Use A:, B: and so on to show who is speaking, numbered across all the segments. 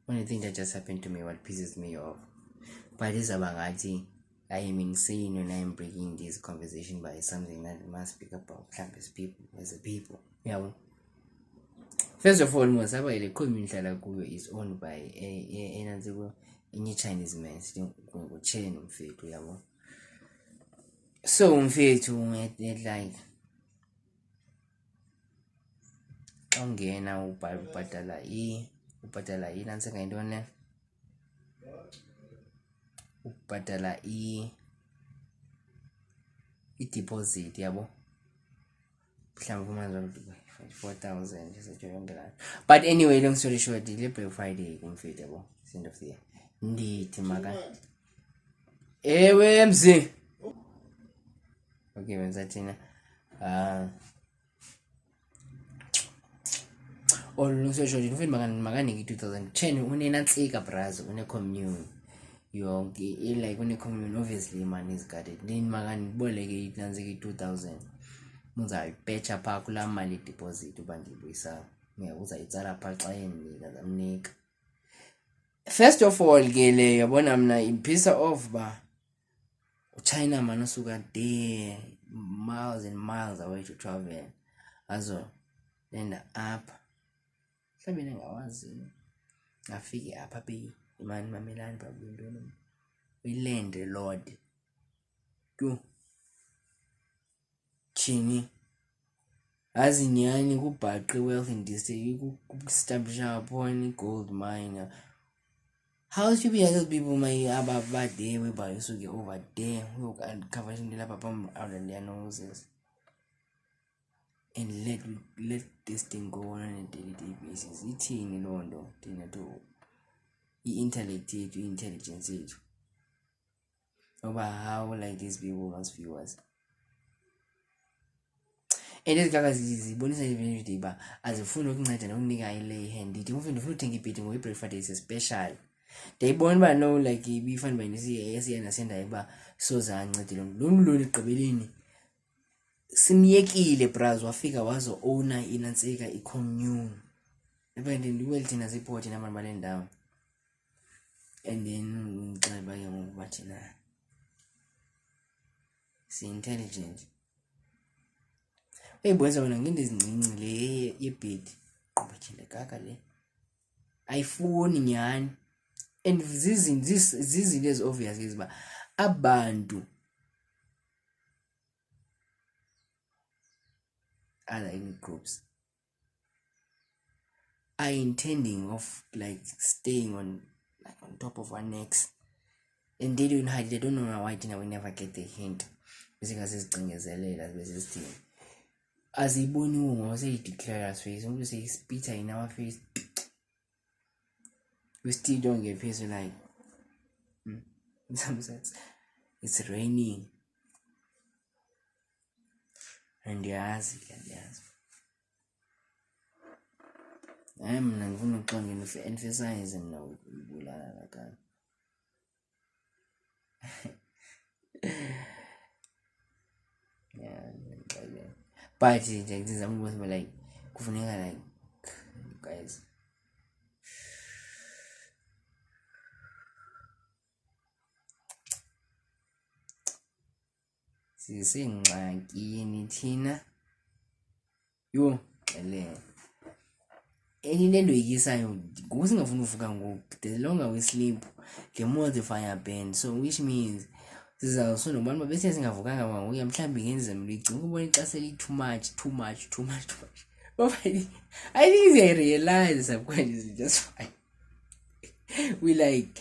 A: one thing that just happened to me, what pisses me off. But this abangati, I am insane when I am breaking this conversation by something that we must speak about campus people as a people. Yeah. First of all, most of the community is owned by a Chinese man. So like ongena ubhatala nantsika yintoni le ubhatala i-deposit yabo mhlawumbi umanzi 4,000 but anyway, long story short, le Black Friday kumfethu yabo, end of the year, ndithi ewe mzi okay wenza thina long story short, mfethu makaniki 2010 unenantsika brazo une-commune yonke like une-commune, obviously imali is guarded. Then makaniboleke inantsika i-2,000 uzayipetsha phaa kulaa mali deposit uba ndiyibuyisa, uzayitsala phaa xa endinika ndamnika. First of all ke le yabona mna iphisa off ba uChina man usuka there miles and miles away to travel azo lenda apha mhlawumbi nengawazi afike apha be imani mamelani babintoni landlord chini azinyani kubhaqe wealth in district ku-establisha upon i-gold mine. How should be other people my about there we buy so get over there we can cover the lap upon out of their noses and let this thing go on a daily basis. It's in London to intellect to intelligence it over how like these people must view us. And this guy is bonus even ba as a phone ukunceda nokunika ile hand ithi umfundi ufuna uthenga ibhedi ngoba i-breakfast is special. Ndiyayibona uba no like ibifana uba esiyena sendayo uba soze ancede lo mntu egqibeleni simyekile braz wafika wazo-owna inantsika i-commune ndiweli thina ziphoti nabantu bale ndawo and then ngixela uba ke ngoku bathina si-intelligent. Uyayibonisa wena ngento ezincinci le yebhedi qubethile kaka le ayifuni nyhani. And zizinto ezi-obvious ke ziba abantu other ethnic groups are intending of like staying on top of our necks and they don't hide. They don't know why we never get the hint. Besikazicingezelela besisithini aziyiboniwo ngoba seyideclare us face umuntu seyispitha in our face, we still don't get face like in some sense it's raining and ndiyazi mna ndifuna uxonga emphasize mna ubulala lakani yeah but ndizama ukuba like kufuneka like guys sisengxakini thina yho ele into endoyikisayo ngoku singafuni uvuka ngoku. The longer we sleep the more the fire burns, so which means sizawusona abantu babesiya singavukanga kwangoku mhlawumbi ngenzemlo igcina ukubona ixesha eli-too much. But I think I realize subconsciously just fine. We like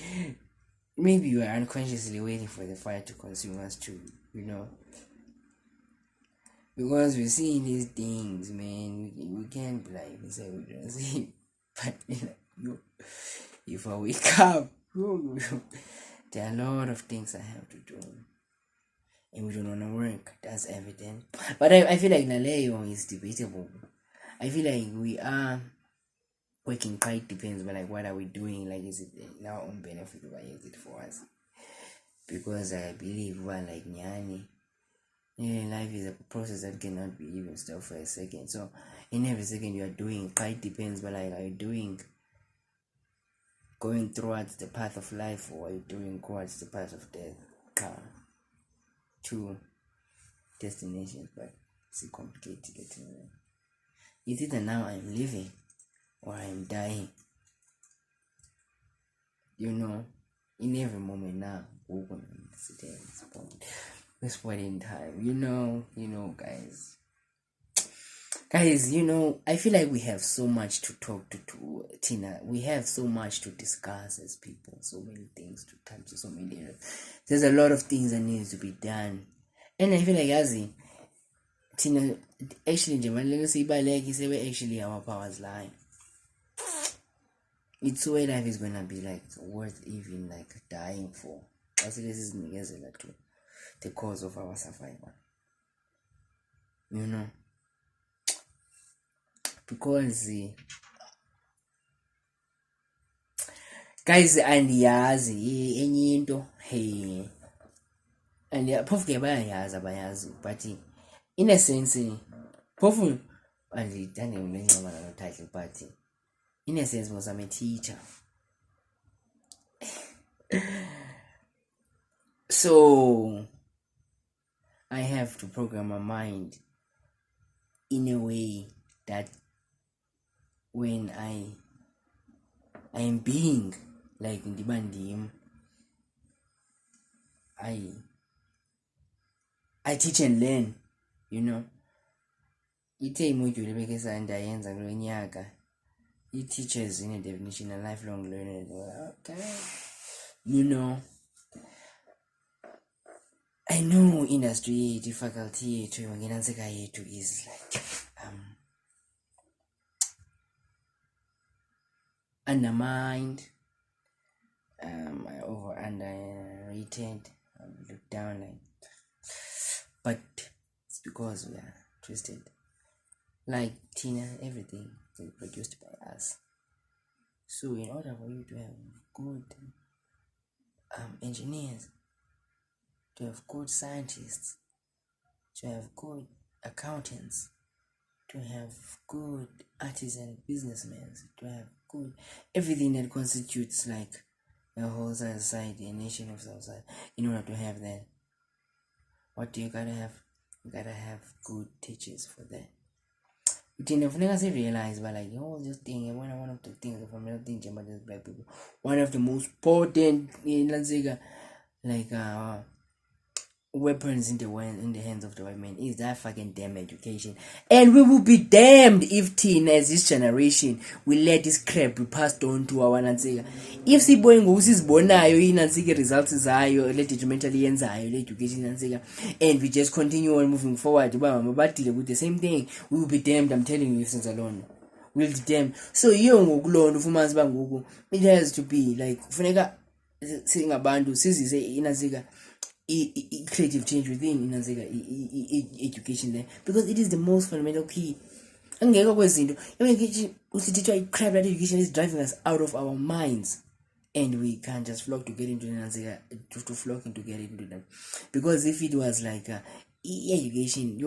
A: maybe you are unconsciously waiting for the fire to consume us too, because we see these things, man. We can't be like we say we don't see, but if I wake up, there are a lot of things I have to do, and we don't want to work. That's evident. But I feel like Naleo is debatable. I feel like we are working quite depends, but like what are we doing? Like, is it in our own benefit or is it for us? Because I believe like Nyani, life is a process that cannot be even stopped for a second. So in every second you are doing. It depends, but like, are you doing going towards the path of life, or are you doing towards the path of death? Two destinations, but it's complicated. It's either now I'm living or I'm dying. In every moment now, we're gonna sit there at this point in time. Guys, I feel like we have so much to talk to Tina. We have so much to discuss as people, so many things to touch, so many areas. There's a lot of things that needs to be done, and I feel like Tina, actually, actually our powers lie. It's where life is gonna be like worth even like dying for. Also, this is to the cause of our survival. Because guys, andiyazi enye into and phofu ke bayayazi abayazi, but in a sense phofu andiyithandi lencoma nalo title, but in a sense because I'm a teacher, so I have to program my mind in a way that when I am being like ndibandim, I teach and learn. Ithe imodule ebekesa ndayenza kulo nyaka, teachers in a definition a lifelong learner. Okay, I know industry yethu, faculty yethu yonke yethu is like undermined, underrated, looked down, like, but it's because we are twisted. Like Tina, everything is produced by us. So in order for you to have good engineers, to have good scientists, to have good accountants, to have good artisan businessmen, to have good everything that constitutes like a whole society, a nation of society. In order to have that, what do you gotta have? You gotta have good teachers for that. Funeka realize, but like this thing, one of the things from everything about this black people, one of the most potent weapons in the hands of the white man is that fucking damn education. And we will be damned if as this generation will let this crap be passed on to our Nansiga. If sibonga usisibonayo inansika results zayo le detrimentally yenzayo le education Nansiga, and we just continue on moving forward, but deal with the same thing, we will be damned. I'm telling you, since alone we'll be damned. So it has to be like funeka singabantu sizise inansika creative change within education there, because it is the most fundamental key. Angekho kwezinto usithithwa crap that education is driving us out of our minds, and we can't just flock to get into them, because if it was like education,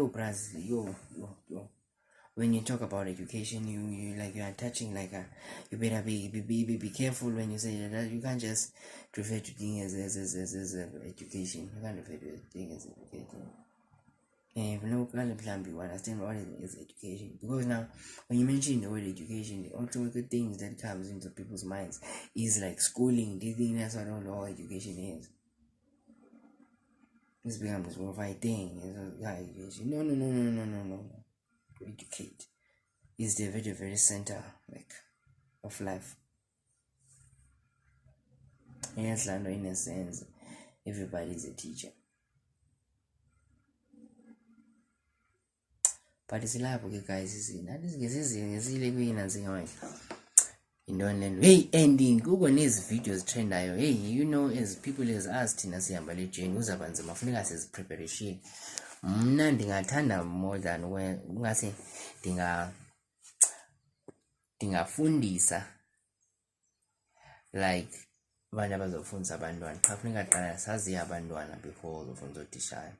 A: when you talk about education, you are touching you better be careful when you say that. You can't just refer to things as education. You can't refer to things as education. And if you understand what is education, because now when you mention the word education, the automatic things that comes into people's minds is like schooling. Do you think that's what education is? This becomes a worldwide thing. Education. No. To educate is the very, very center of life. Yes, in a sense, everybody is a teacher. But it's life, okay, guys. Hey, ending Google needs videos trend. Hey, as people as asked in Asiambale Jane, who's about the Mafunicas preparation. Ndingathanda more than when ungase ndingafundisa like abantu abazofundisa abantwana. Xa kufuneka qala sazi abantwana before uzofundisa utishaya.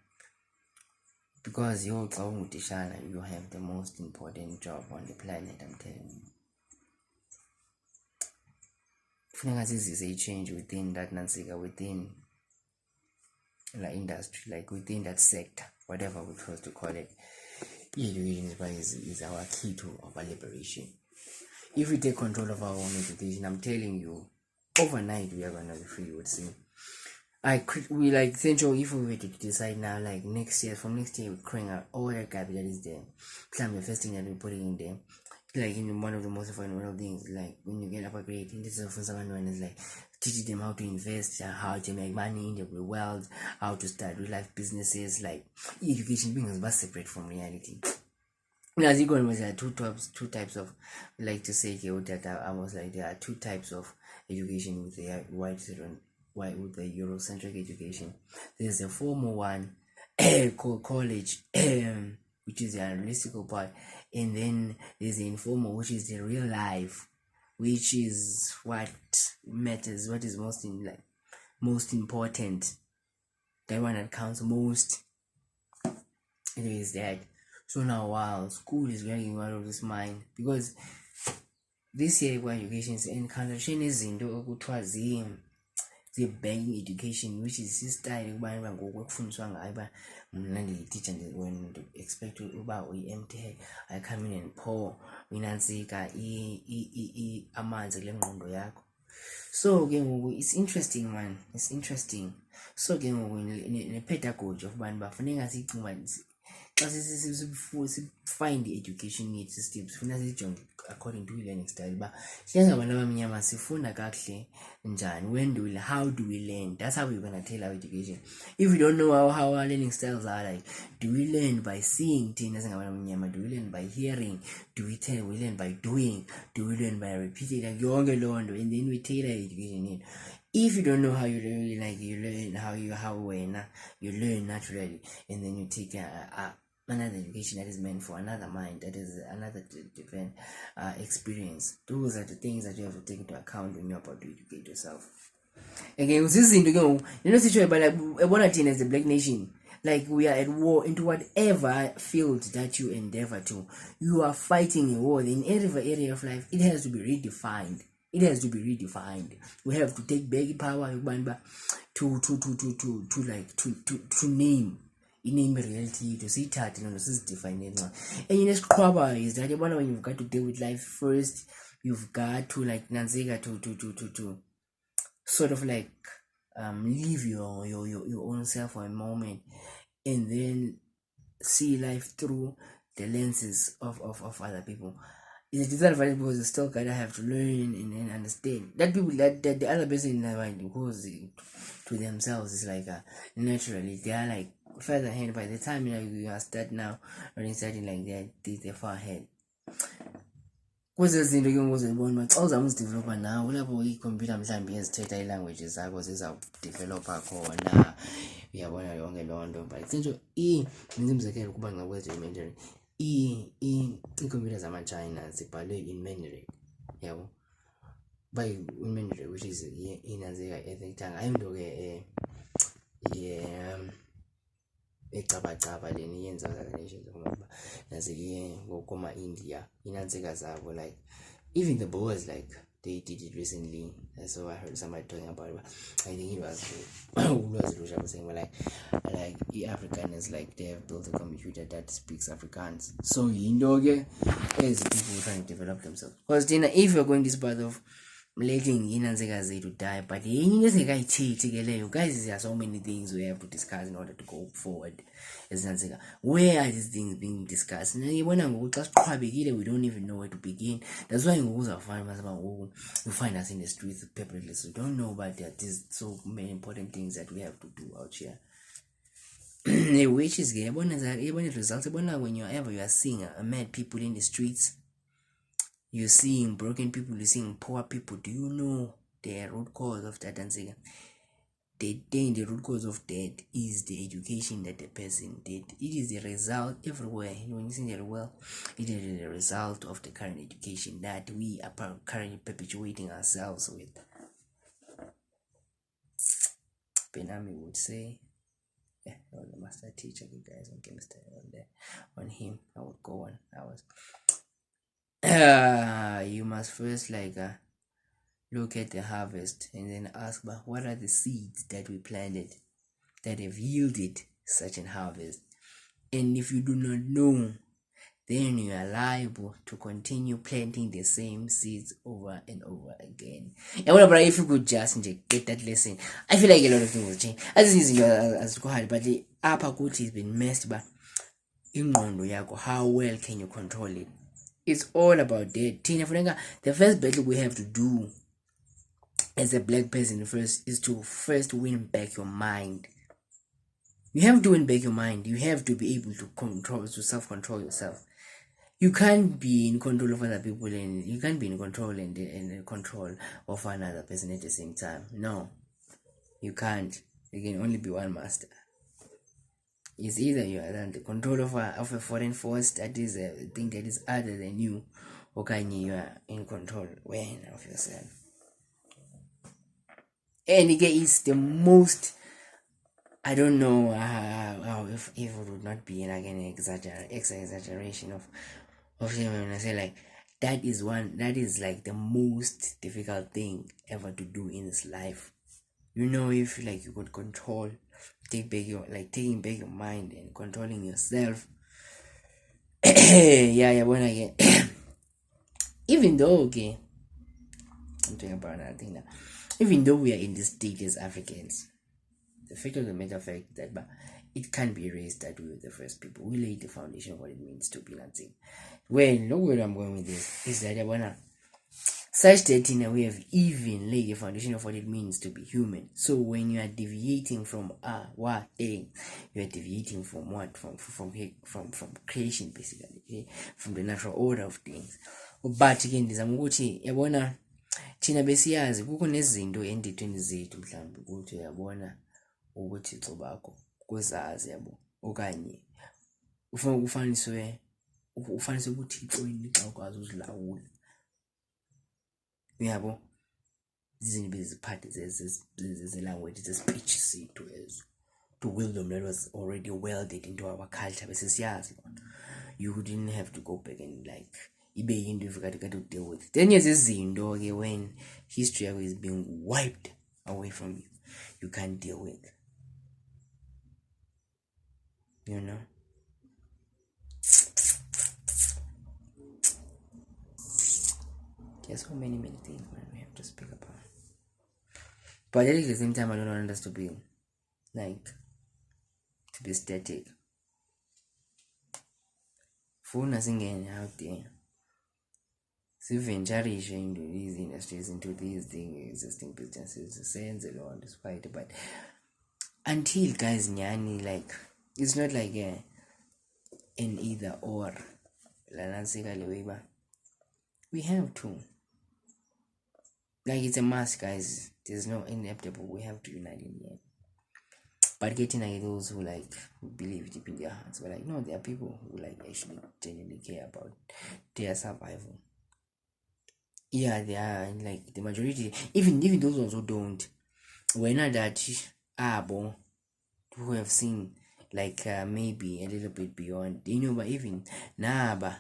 A: because you have the most important job on the planet. I'm telling you, funeka zizise change within that nansika, within the industry, like within that sector, whatever we chose to call it. Education is our key to our liberation. If we take control of our own education, I'm telling you, overnight we are gonna be free. Would see. We like essential if we were to decide now, like from next year, we're crying out all the capital that is there. Plan the first thing that we're putting in there. Like in one of the most fundamental things, like when you get upper grade, in this for someone is like teaching them how to invest, how to make money in the world, how to start real life businesses. Like education being is separate from reality. As you go, there are two types of, like to say that I was like there are two types of education with the with the Eurocentric education. There's a formal one called college, which is the analytical part, and then there's the informal, which is the real life, which is what matters, what is most important, the one that counts most. It is that. So now, while school is getting out of this mind, because this year education is encouraging izinto okuthiwa banking education, which is istyle ukubana ngoku ekufundiswa ngayo uba mna ndiyititsha when expect uba uyi-MTech, I come in and pour inantsika amanzi kule ngqondo yakho. So ke ngoku it's interesting, man, it's interesting. So ke ngoku ne-pedagogy of ubani bafuneka siyicinga xa find the education need systems, funeka sijonge according to learning style uba singabantu abamnyama sifunda kakuhle njani, how do we learn. That's how we're gonna tell our education. If we don't know how our learning styles are, like, do we learn by seeing things singabantu abamnyama, do we learn by hearing, we learn by doing, do we learn by repeating, like yonke loo nto, and then we tailor education need. If you don't know how you learn, like you learn how you learn naturally, and then you take another education that is meant for another mind, that is another different experience. Those are the things that you have to take into account when you're about to educate yourself. Again, with this thing to go, situation, but like as a black nation, like we are at war into whatever field that you endeavor to. You are fighting a war in every area of life. It has to be redefined. We have to take back power to name reality, to see that this is defined. And in is that when you've got to deal with life first, you've got to like Nanzega to sort of like leave your own self for a moment and then see life through the lenses of other people. It's a disadvantage because you still gotta have to learn and understand that people that the other person in their mind goes to themselves is like naturally they are like further ahead. By the time you are start now or starting like that, they're far ahead. Kuze izinto ke ngozibona xa uzama uzidevelopa nawe lapho ikhompyutha mhlawumbi ezithetha ii-languages zakho zizawudevelopa khona, uyabona yonke loo nto. But sentsho nenza umzekelo ukuba ngakwenza i-Mandarin, iikhompyutha zama-China zibhalwe in Mandarin, yabo uba in Mandarin, which is inanzeka ethethanga, ayinto ke ecabacaba lena iyenza nations nazi ngokoma-India inantsika zabo, like even the boys, like they did it recently. So I heard somebody talking about it. I think it was saying like Afrikaners, like they have built a computer that speaks Afrikaans. So as people trying to develop themselves, because then if you're going this path of letting inanzeka to die, but guys, there are so many things we have to discuss in order to go forward. Where are these things being discussed? We don't even know where to begin. That's why you find us in the streets pepperless. We don't know, but there are so many important things that we have to do out here. Which is results when you are seeing mad people in the streets, you're seeing broken people, you're seeing poor people. Do you know the root cause of that? And the root cause of that is the education that the person did. It is the result everywhere. When you see that, well, it is the result of the current education that we are currently perpetuating ourselves with. Benami would say, the master teacher, you guys, on chemistry, on him, I would go on. You must first look at the harvest and then ask, but what are the seeds that we planted that have yielded such an harvest? And if you do not know, then you are liable to continue planting the same seeds over and over again. And what about if you could just get that lesson? I feel like a lot of things will change. As this is as go hard, but the upper gut has been messed by ingqondo yakho. How well can you control it? It's all about that. The first battle we have to do as a black person first is to first win back your mind. You have to win back your mind. You have to be able to self-control yourself. You can't be in control of other people, and you can't be in control and control of another person at the same time. No, you can't. You can only be one master. It's either you are under control of a foreign force that is a thing that is other than you, or can you are in control of yourself. And again, it's the most, I don't know how if it would not be like an exaggeration of him when I say that is like the most difficult thing ever to do in this life. If you could control, taking back your mind and controlling yourself. When I get even though I'm talking about another thing now. Even though we are in this state as Africans, the fact of the matter fact that it can't be erased that we were the first people. We laid the foundation of what it means to be Nazi. Look where I'm going with this is that such that we have even laid the foundation of what it means to be human. So when you are deviating from you are deviating from what? From creation, basically, from the natural order of things. But again, ndizama thina besiyazi kukho nezinto endithweni zethu mhlawumbi ukuthi uyabona ukuthi bakho kuzazi yabo okanye ufaniswe ubuthixweni xa ukwazi uzilawula uyabo izinto beziphathe ze-language ze-speech sethu ezo to wisdom that was already welded into our culture besesiyazi you didn't have to go back and ibe yinto ifika to deal with. Then there's izinto when history is being wiped away from you, you can't deal with. There's so many things, man, we have to speak about. But at the same time, I don't want us to be static. Phone nothing out there. Venturing into these industries, into these existing businesses, sends a lot is quite, but until guys nyani it's not like an either or. We have to it's a must, guys. There's no inevitable. We have to unite in the end. But getting those who believe deep in their hearts, but no, there are people who actually genuinely care about their survival. Yeah, they are the majority. Even those ones who don't, we're not that who have seen maybe a little bit beyond. But even but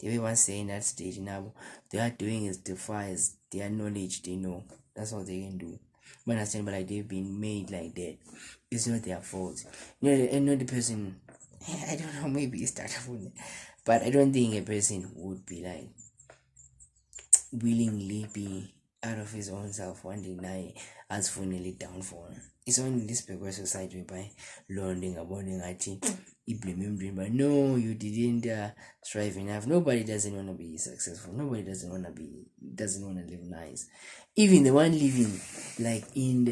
A: the way one say in that stage now, they are doing is defies their knowledge. They know that's all they can do. But understand, but they've been made like that. It's not their fault. And not the person. I don't know. Maybe it's that, but I don't think a person would be willingly be out of his own self one day as finally down for. It's only this progress society by learning about but no, you didn't strive enough. Nobody doesn't want to be successful. Nobody doesn't want to live nice. Even the one living in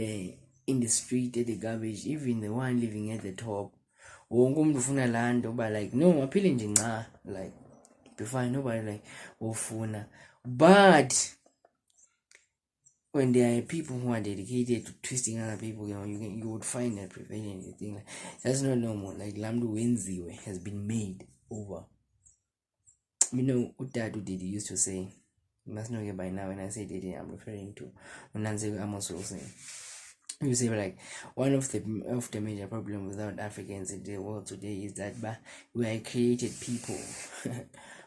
A: the street at the garbage, even the one living at the top. No, appealing before nobody ufuna. But when there are people who are dedicated to twisting other people, you would find that prevailing thing that's not normal. Lamdu Wenziwe has been made over. What Dad did used to say, you must know it by now. When I say Didi, I'm referring to Unanze Amos Wilson. you say like one of the major problems without Africans in the world today is that we are created people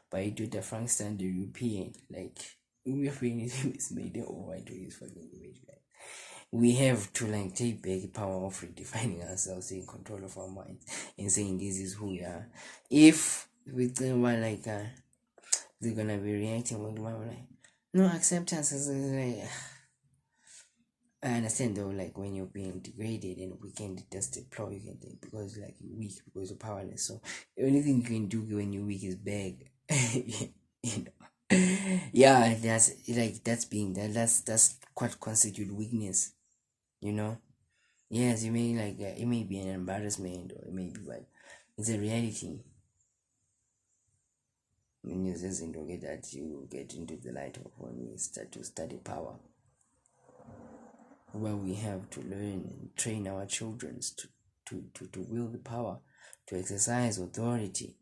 A: by the Frankston the European, like everything is made over to his fucking image. Like, we have to like take back the power of redefining ourselves, taking control of our minds, and saying this is who we are. If we think about like they're gonna be reacting with like no acceptance is like I understand though, like when you're being degraded and weakened, just deploy you can think because like you're weak because you're powerless. So the only thing you can do when you're weak is beg. you know. Yeah, that's like that's what constitute weakness. You know. Yes, you may like it may be an embarrassment or it may be, but it's a reality. When you just get that, you get into the light of when we start to study power, where we have to learn and train our children to wield the power, to exercise authority,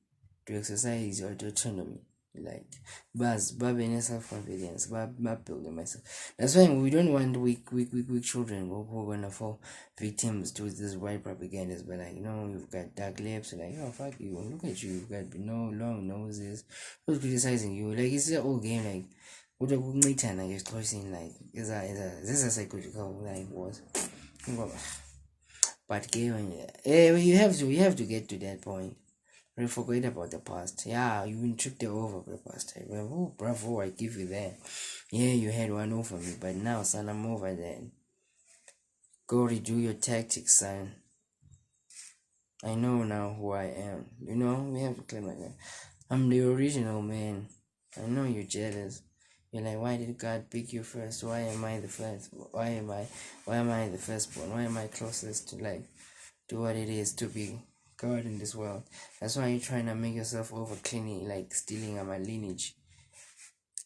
A: to exercise your autonomy. Like, but self-confidence, but building myself. That's why we don't want weak children who are gonna fall victims to this white propagandas. But like, you've got dark lips, like, oh fuck you, look at you, you've got no long noses. Who's criticizing you? Like, it's an old game. Like, what a good like extortion. Like, is a psychological like was. But game, you have to get to that point. We forget about the past. Yeah, you been tricked over the past. Well, oh, bravo, I give you that. Yeah, you had one over me, but now, son, I'm over that. Go redo your tactics, son. I know now who I am. We have to claim like that. I'm the original man. I know you're jealous. You're like, why did God pick you first? Why am I the first? Why am I the firstborn? Why am I closest to like do what it is to be God in this world? That's why you're trying to make yourself over cleaning, like stealing our lineage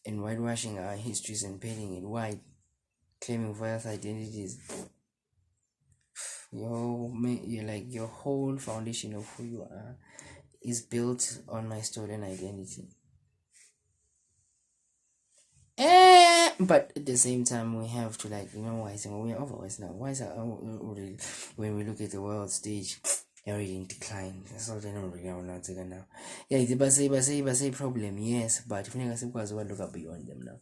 A: and whitewashing our histories and painting it white, claiming false identities. Your whole foundation of who you are is built on my stolen identity. But at the same time, we have to why we're overwise now. Why is that? When we look at the world stage, they're already in decline. That's all they don't really know now. Yeah, it's a problem, yes, but if you look up beyond them now.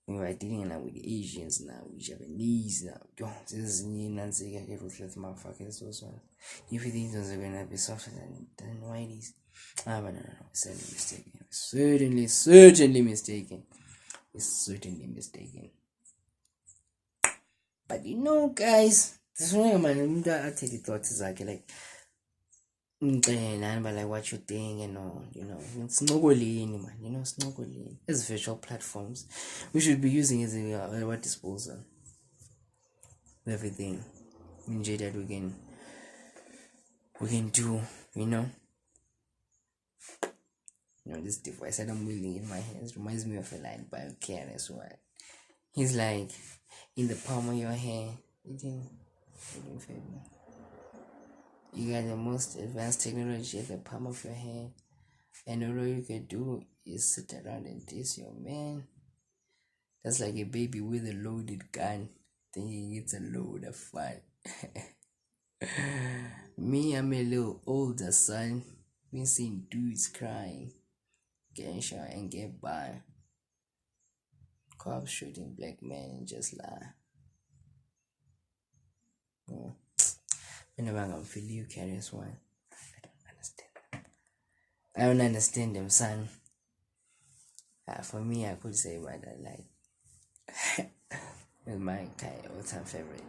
A: We are dealing now with Asians now, with Japanese now. This is Nancy ruthless motherfuckers also. If you think those are gonna be softer than whiteys, but no, certainly mistaken. Certainly mistaken. It's certainly mistaken. But guys, this one man, I take the thoughts like like what you think and all, snorkeling, man, snorkeling. As virtual platforms, we should be using as our disposal. Everything that we can do, this device that I'm wielding in my hands reminds me of a line by a careless one. He's like, in the palm of your hand, you got the most advanced technology at the palm of your hand, and all you can do is sit around and taste your man. That's like a baby with a loaded gun thinking it's a load of fun. Me, I'm a little older, son. Been seeing dudes crying, getting shot and get by. Cops shooting black men and just lie. Whenever I'm gonna feel you carry this one, I don't understand. I don't understand them, son. For me, I could say about that, like, it's my kind of all-time favorite.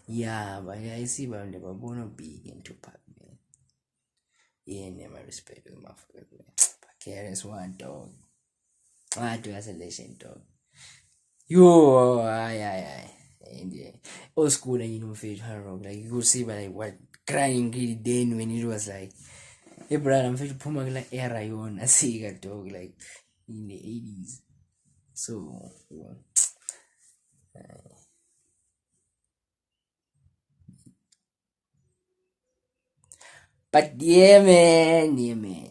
A: Yeah, but I see about the Babono big into Pac, man. Yeah, never respect those motherfuckers, man. But careless one, dog. I do as a legend, dog. Yo, aye. And yeah, old school and favorite hard rock. Like you could see by like what crying really then when it was like, hey brother, I'm feel puma like era yon a cigar dog like in the 80s. So but yeah man.